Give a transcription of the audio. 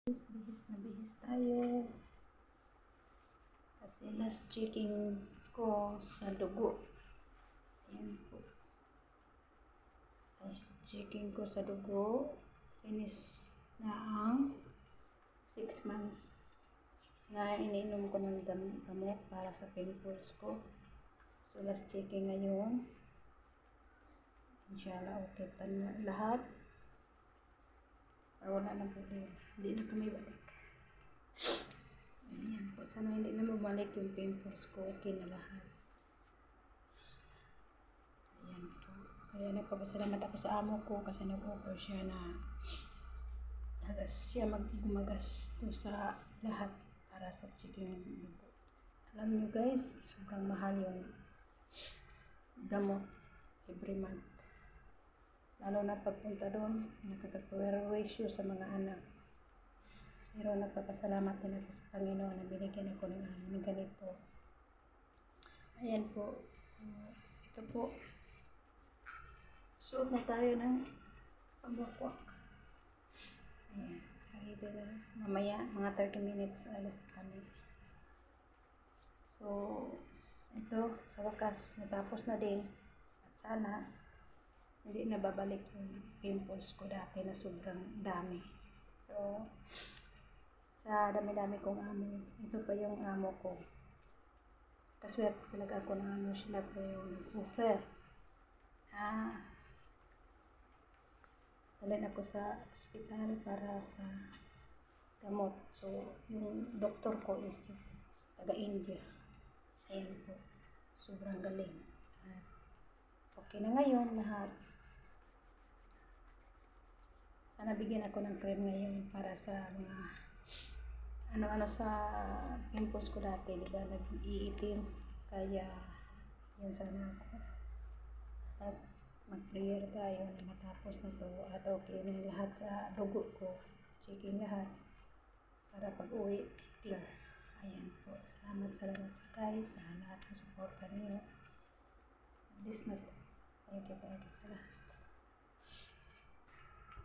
Bihis na bihis tayo. Kasi last checking ko sa dugo. Ayan po. Last checking ko sa dugo. Finish na ang 6 months na iniinom ko ng gamot para sa pimples ko. So last checking ngayon. Inshallah okay na lahat. Pero wala na problema. Hindi na kami balik. Ayan po. Sana hindi na bumalik yung pimples ko. Okay na lahat. Ayan po. Kaya nagpapasalamat ako sa amo ko kasi nag-offer siya na siya gumagas to sa lahat para sa checking ng dugo. Alam nyo guys, sobrang mahal yung gamot every month. Lalo na pagpunta doon, nakaka-perwisyo sa mga anak. Pero nagpapasalamat din ako sa Panginoon na binigyan ako ng ganito. Ayan po. So, ito po. Suot na tayo ng pagwakwak. Ayan. Kahit mamaya, mga 30 minutes, alas na kami. So, ito, sa wakas, natapos na din. At sana, hindi na babalik yung pimples ko dati na sobrang dami. So, sa dami-dami kong amo, ito pa yung amo ko. Kaswerte talaga ako ng amo sila po yung nag-offer. Dalhin ako sa ospital para sa gamot. So, yung doktor ko is yung taga-India. Ayan po. Sobrang galing. At okay na ngayon lahat. Sana bigyan ako ng cream ngayon para sa mga ano-ano sa pimples ko dati, di ba? Nag-iitim. Kaya, yan sana ako. At mag-prayer tayo na matapos na to at okay na lahat sa dugo ko. Checking lahat. Para pag-uwi, clear. Ayan po. Salamat sa guys. Sa lahat ng suporta niyo. This na to. Thank you sa lahat.